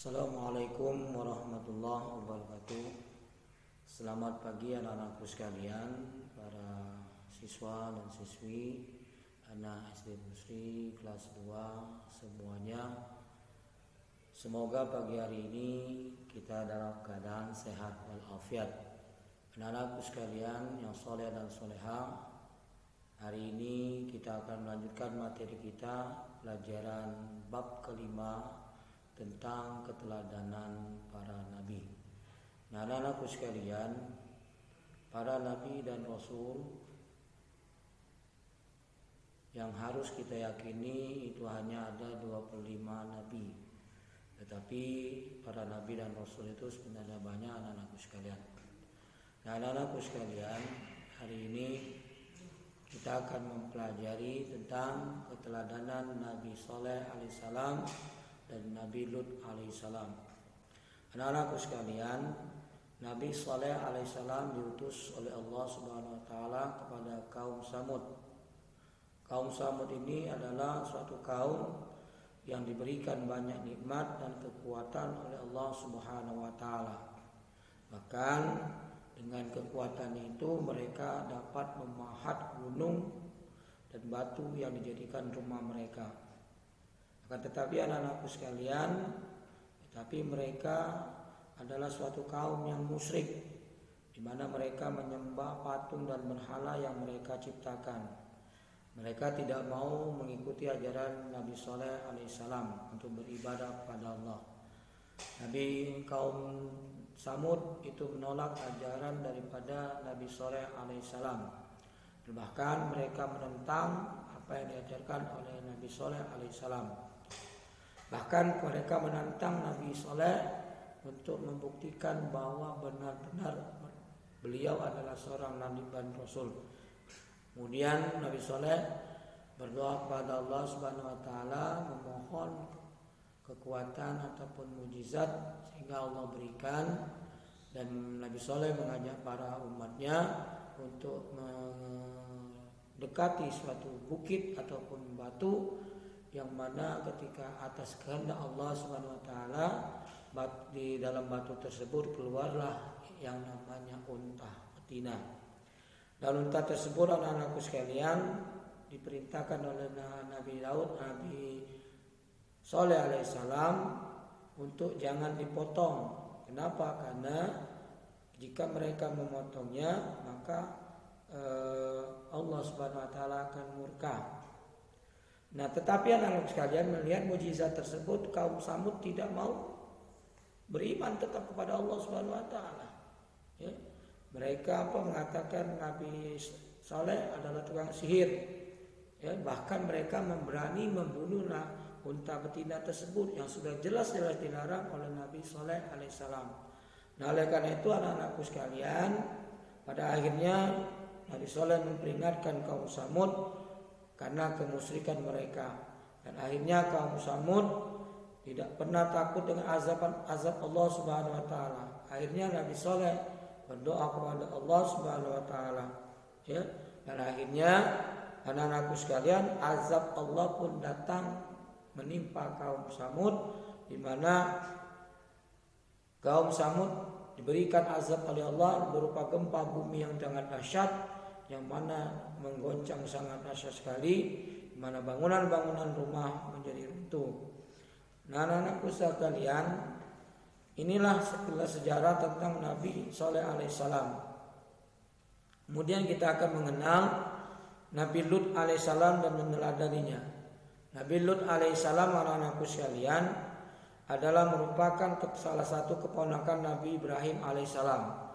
Assalamualaikum warahmatullahi wabarakatuh. Selamat pagi anak-anakku sekalian, para siswa dan siswi anak SD Musri kelas 2 semuanya. Semoga pagi hari ini kita dalam keadaan sehat walafiat. Anak-anakku sekalian yang soleh dan soleha, hari ini kita akan melanjutkan materi kita, pelajaran bab kelima tentang keteladanan para nabi. Nah, anak-anakku sekalian, para nabi dan rasul yang harus kita yakini itu hanya ada 25 nabi. Tetapi para nabi dan rasul itu sebenarnya banyak, anak-anakku sekalian. Nah, anak-anakku sekalian, hari ini kita akan mempelajari tentang keteladanan Nabi Saleh alaihissalam dan Nabi Lut alaihissalam. Anak-anakku sekalian, Nabi Saleh alaihissalam diutus oleh Allah Subhanahu wa taala kepada kaum Samud. Kaum Samud ini adalah suatu kaum yang diberikan banyak nikmat dan kekuatan oleh Allah Subhanahu wa taala. Bahkan dengan kekuatan itu mereka dapat memahat gunung dan batu yang dijadikan rumah mereka. Akan tetapi anak-anakku sekalian, mereka adalah suatu kaum yang musyrik, di mana mereka menyembah patung dan berhala yang mereka ciptakan. Mereka tidak mau mengikuti ajaran Nabi Saleh alaihissalam untuk beribadah kepada Allah. Nabi kaum Samud itu menolak ajaran daripada Nabi Saleh alaihissalam. Bahkan mereka menentang apa yang diajarkan oleh Nabi Saleh alaihissalam. Bahkan mereka menantang Nabi Saleh untuk membuktikan bahwa benar-benar beliau adalah seorang nabi dan rasul. Kemudian Nabi Saleh berdoa kepada Allah Subhanahu wa taala, memohon kekuatan ataupun mujizat sehingga Allah berikan, dan Nabi Saleh mengajak para umatnya untuk mendekati suatu bukit ataupun batu, yang mana ketika atas kehendak Allah Subhanahu wa taala di dalam batu tersebut keluarlah yang namanya unta betina. Dan unta tersebut, anak-anakku sekalian, diperintahkan oleh Nabi Daud, Nabi Saleh alaihissalam untuk jangan dipotong. Kenapa? Karena jika mereka memotongnya maka Allah Subhanahu wa taala akan murka. Nah, tetapi anak-anak sekalian, melihat mukjizat tersebut, kaum Samud tidak mau beriman tetap kepada Allah Subhanahu wa taala. Ya. Mereka mengatakan Nabi Saleh adalah tukang sihir. Ya, bahkan mereka berani membunuh unta betina tersebut yang sudah jelas-jelas dilarang oleh Nabi Saleh alaihissalam. Nah, oleh karena itu anak-anakku sekalian, pada akhirnya Nabi Saleh memperingatkan kaum Samud karena kemusyrikan mereka, dan akhirnya kaum Samud tidak pernah takut dengan azab Allah Subhanahu wa taala. Akhirnya Nabi Saleh berdoa kepada Allah Subhanahu wa taala, ya, dan akhirnya anak-anakku sekalian, azab Allah pun datang menimpa kaum Samud, di mana kaum Samud diberikan azab oleh Allah berupa gempa bumi yang sangat dahsyat, yang mana menggoncang sangat dahsyat sekali, di mana bangunan-bangunan rumah menjadi runtuh. Nah, anak-anakku sekalian, inilah sekilas sejarah tentang Nabi Saleh alaihissalam. Kemudian kita akan mengenal Nabi Lut alaihissalam dan meneladaninya. Nabi Lut alaihissalam, anak-anakku sekalian, adalah merupakan salah satu keponakan Nabi Ibrahim alaihissalam.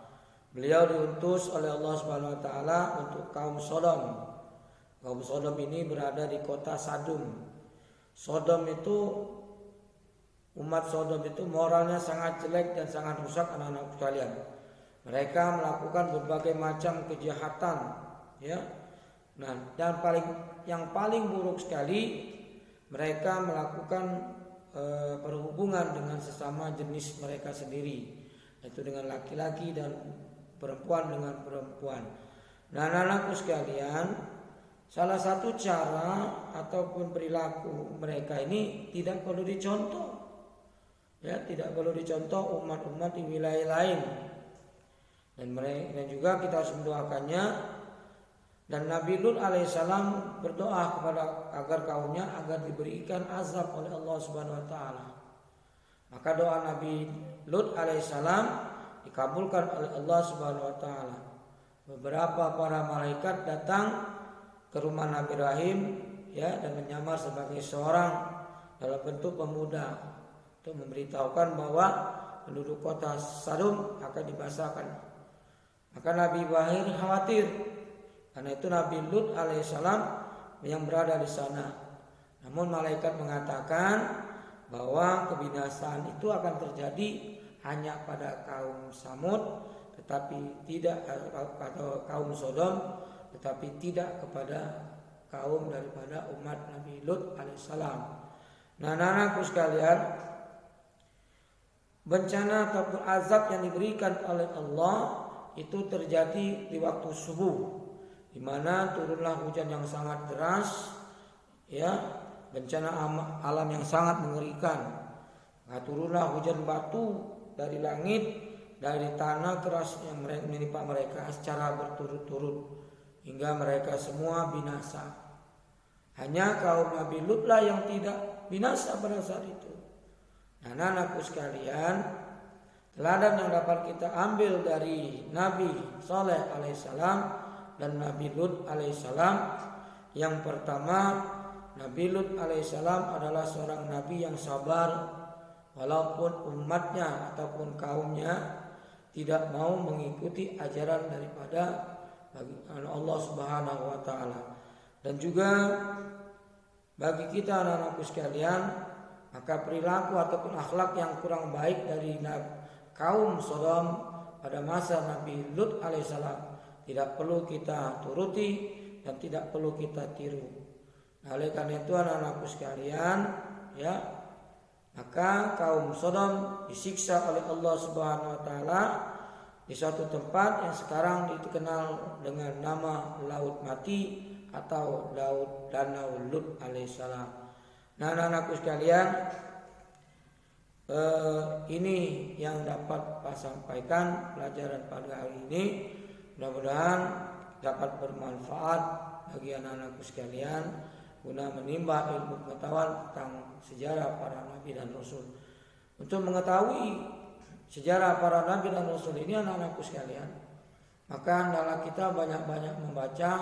Beliau diutus oleh Allah Subhanahu wa taala untuk kaum Sodom. Kaum Sodom ini berada di kota Sadum. Sodom itu, umat Sodom itu moralnya sangat jelek dan sangat rusak, anak-anak sekalian. Mereka melakukan berbagai macam kejahatan, ya. Nah, dan yang paling buruk sekali, mereka melakukan perhubungan dengan sesama jenis mereka sendiri, yaitu dengan laki-laki dan perempuan dengan perempuan. Nah, anak-anakku sekalian, salah satu cara ataupun perilaku mereka ini tidak perlu dicontoh. Ya, ya, tidak perlu dicontoh umat-umat di wilayah lain. Dan juga kita harus mendoakannya. Dan Nabi Lut alaihissalam berdoa kepada agar kaumnya agar diberikan azab oleh Allah Subhanahu wa taala. Maka doa Nabi Lut alaihissalam dikabulkan oleh Allah Subhanahu wa taala. Beberapa para malaikat datang ke rumah Nabi Ibrahim, ya, dan menyamar sebagai seorang dalam bentuk pemuda untuk memberitahukan bahwa penduduk kota Sodom akan dibinasakan. Maka Nabi Ibrahim khawatir. Karena itu Nabi Lut alaihissalam yang berada di sana. Namun malaikat mengatakan bahwa kebinasaan itu akan terjadi hanya pada kaum Samud, tetapi tidak atau kaum Sodom, tetapi tidak kepada kaum daripada umat Nabi Lut alaihissalam. Nah, anak-anakku sekalian, bencana ataupun azab yang diberikan oleh Allah itu terjadi di waktu subuh, di mana turunlah hujan yang sangat deras, ya, bencana alam yang sangat mengerikan. Nah, turunlah hujan batu dari langit, dari tanah keras yang menimpa mereka secara berturut-turut hingga mereka semua binasa. Hanya kaum Nabi Lut lah yang tidak binasa pada saat itu. Nah, anak-anakku sekalian, teladan yang dapat kita ambil dari Nabi Saleh alaihissalam dan Nabi Lut alaihissalam, yang pertama, Nabi Lut alaihissalam adalah seorang nabi yang sabar walaupun umatnya ataupun kaumnya tidak mau mengikuti ajaran daripada Allah Subhanahu wa taala. Dan juga bagi kita anak-anakku sekalian, maka perilaku ataupun akhlak yang kurang baik dari kaum Sodom pada masa Nabi Lut alaihissalam tidak perlu kita turuti dan tidak perlu kita tiru. Nah, oleh karena itu anak-anakku sekalian, ya, maka kaum Sodom disiksa oleh Allah Subhanahu wa taala di suatu tempat yang sekarang dikenal dengan nama Laut Mati atau Laut Danau Lut alaihissalam. Nah, anak-anakku sekalian, ini yang dapat saya sampaikan pelajaran pada hari ini. Mudah-mudahan dapat bermanfaat bagi anak-anakku sekalian guna menimba ilmu pengetahuan tentang sejarah para nabi dan rasul. Untuk mengetahui sejarah para nabi dan rasul ini anak-anakku sekalian, maka hendaklah kita banyak-banyak membaca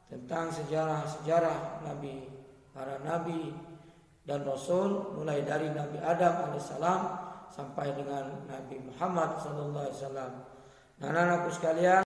tentang sejarah-sejarah nabi, para nabi dan rasul, mulai dari Nabi Adam alaihissalam sampai dengan Nabi Muhammad sallallahu alaihi wasallam. Nah, anak-anakku sekalian,